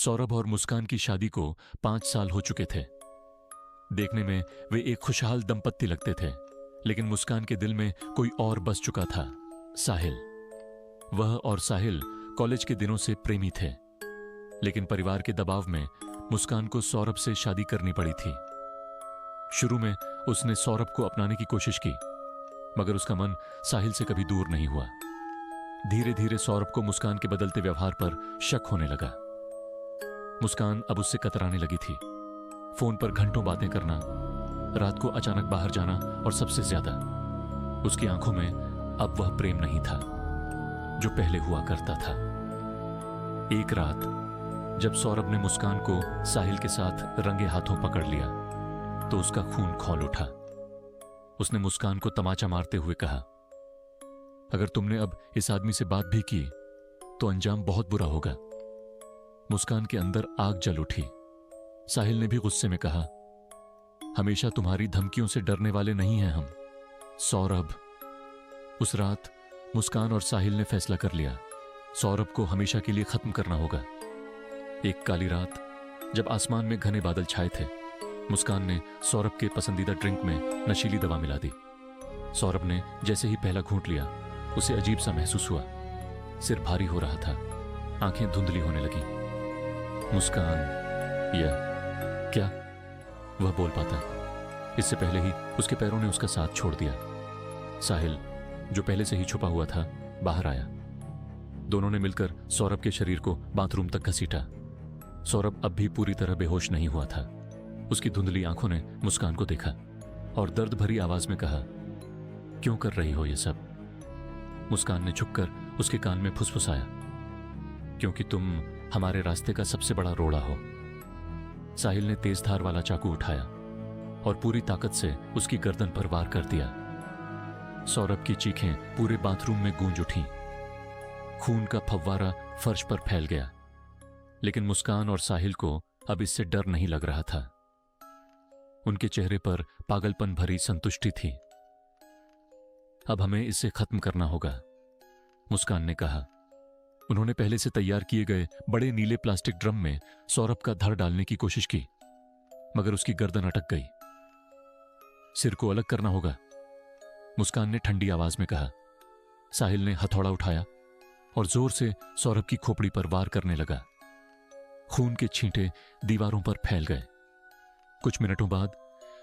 सौरभ और मुस्कान की शादी को 5 साल हो चुके थे। देखने में वे एक खुशहाल दंपत्ति लगते थे, लेकिन मुस्कान के दिल में कोई और बस चुका था, साहिल। वह और साहिल कॉलेज के दिनों से प्रेमी थे, लेकिन परिवार के दबाव में मुस्कान को सौरभ से शादी करनी पड़ी थी। शुरू में उसने सौरभ को अपनाने की कोशिश की, मगर उसका मन साहिल से कभी दूर नहीं हुआ। धीरे धीरे सौरभ को मुस्कान के बदलते व्यवहार पर शक होने लगा। मुस्कान अब उससे कतराने लगी थी। फोन पर घंटों बातें करना, रात को अचानक बाहर जाना, और सबसे ज्यादा उसकी आंखों में अब वह प्रेम नहीं था जो पहले हुआ करता था। एक रात जब सौरभ ने मुस्कान को साहिल के साथ रंगे हाथों पकड़ लिया तो उसका खून खौल उठा। उसने मुस्कान को तमाचा मारते हुए कहा, अगर तुमने अब इस आदमी से बात भी की तो अंजाम बहुत बुरा होगा। मुस्कान के अंदर आग जल उठी। साहिल ने भी गुस्से में कहा, हमेशा तुम्हारी धमकियों से डरने वाले नहीं हैं हम, सौरभ। उस रात मुस्कान और साहिल ने फैसला कर लिया, सौरभ को हमेशा के लिए खत्म करना होगा। एक काली रात जब आसमान में घने बादल छाए थे, मुस्कान ने सौरभ के पसंदीदा ड्रिंक में नशीली दवा मिला दी। सौरभ ने जैसे ही पहला घूंट लिया, उसे अजीब सा महसूस हुआ। सिर भारी हो रहा था, आंखें धुंधली होने लगी। मुस्कान, यह क्या? वह बोल पाता, इससे पहले ही उसके पैरों ने उसका साथ छोड़ दिया। साहिल, जो पहले से ही छुपा हुआ था, बाहर आया। दोनों ने मिलकर सौरभ के शरीर को बाथरूम तक घसीटा। सौरभ अब भी पूरी तरह बेहोश नहीं हुआ था। उसकी धुंधली आंखों ने मुस्कान को देखा और दर्द भरी आवाज में कहा, क्यों कर रही हो ये सब? मुस्कान ने झुककर उसके कान में फुसफुसाया, क्योंकि तुम हमारे रास्ते का सबसे बड़ा रोड़ा हो। साहिल ने तेज धार वाला चाकू उठाया और पूरी ताकत से उसकी गर्दन पर वार कर दिया। सौरभ की चीखें पूरे बाथरूम में गूंज उठीं। खून का फव्वारा फर्श पर फैल गया, लेकिन मुस्कान और साहिल को अब इससे डर नहीं लग रहा था। उनके चेहरे पर पागलपन भरी संतुष्टि थी। अब हमें इसे खत्म करना होगा, मुस्कान ने कहा। उन्होंने पहले से तैयार किए गए बड़े नीले प्लास्टिक ड्रम में सौरभ का धड़ डालने की कोशिश की, मगर उसकी गर्दन अटक गई। सिर को अलग करना होगा, मुस्कान ने ठंडी आवाज में कहा। साहिल ने हथौड़ा उठाया और जोर से सौरभ की खोपड़ी पर वार करने लगा। खून के छींटे दीवारों पर फैल गए। कुछ मिनटों बाद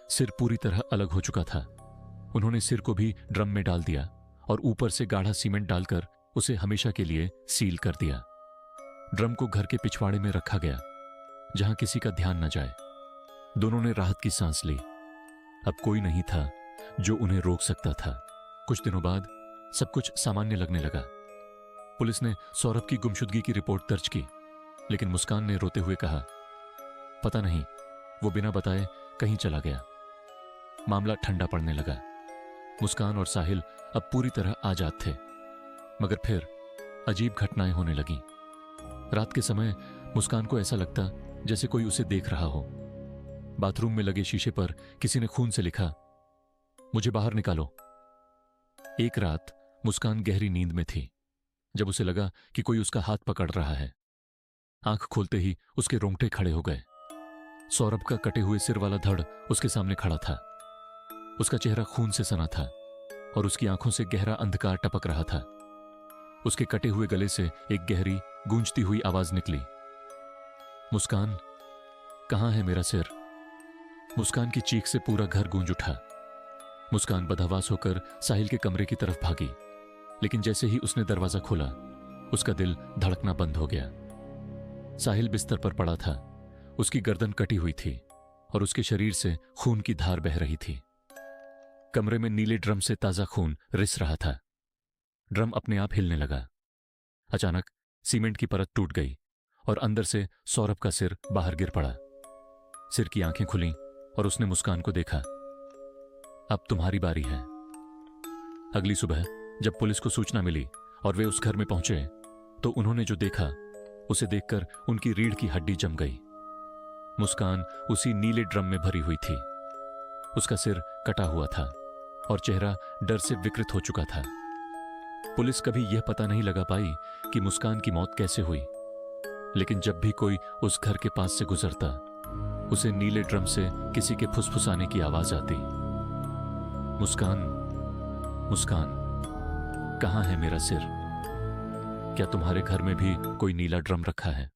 सिर पूरी तरह अलग हो चुका था। उन्होंने सिर को भी ड्रम में डाल दिया और ऊपर से गाढ़ा सीमेंट डालकर उसे हमेशा के लिए सील कर दिया। ड्रम को घर के पिछवाड़े में रखा गया, जहां किसी का ध्यान न जाए। दोनों ने राहत की सांस ली। अब कोई नहीं था जो उन्हें रोक सकता था। कुछ दिनों बाद सब कुछ सामान्य लगने लगा। पुलिस ने सौरभ की गुमशुदगी की रिपोर्ट दर्ज की, लेकिन मुस्कान ने रोते हुए कहा, पता नहीं, वो बिना बताए कहीं चला गया। मामला ठंडा पड़ने लगा। मुस्कान और साहिल अब पूरी तरह आजाद थे, मगर फिर अजीब घटनाएं होने लगीं। रात के समय मुस्कान को ऐसा लगता जैसे कोई उसे देख रहा हो। बाथरूम में लगे शीशे पर किसी ने खून से लिखा, मुझे बाहर निकालो। एक रात मुस्कान गहरी नींद में थी जब उसे लगा कि कोई उसका हाथ पकड़ रहा है। आंख खोलते ही उसके रोंगटे खड़े हो गए। सौरभ का कटे हुए सिर वाला धड़ उसके सामने खड़ा था। उसका चेहरा खून से सना था और उसकी आंखों से गहरा अंधकार टपक रहा था। उसके कटे हुए गले से एक गहरी गूंजती हुई आवाज निकली, मुस्कान, कहां है मेरा सिर? मुस्कान की चीख से पूरा घर गूंज उठा। मुस्कान बदहवास होकर साहिल के कमरे की तरफ भागी, लेकिन जैसे ही उसने दरवाजा खोला, उसका दिल धड़कना बंद हो गया। साहिल बिस्तर पर पड़ा था। उसकी गर्दन कटी हुई थी और उसके शरीर से खून की धार बह रही थी। कमरे में नीले ड्रम से ताजा खून रिस रहा था। ड्रम अपने आप हिलने लगा। अचानक सीमेंट की परत टूट गई और अंदर से सौरभ का सिर बाहर गिर पड़ा। सिर की आंखें खुलीं और उसने मुस्कान को देखा। अब तुम्हारी बारी है। अगली सुबह जब पुलिस को सूचना मिली और वे उस घर में पहुंचे, तो उन्होंने जो देखा उसे देखकर उनकी रीढ़ की हड्डी जम गई। मुस्कान उसी नीले ड्रम में भरी हुई थी। उसका सिर कटा हुआ था और चेहरा डर से विकृत हो चुका था। पुलिस कभी यह पता नहीं लगा पाई कि मुस्कान की मौत कैसे हुई। लेकिन जब भी कोई उस घर के पास से गुजरता, उसे नीले ड्रम से किसी के फुसफुसाने की आवाज आती, मुस्कान, मुस्कान, कहाँ है मेरा सिर? क्या तुम्हारे घर में भी कोई नीला ड्रम रखा है?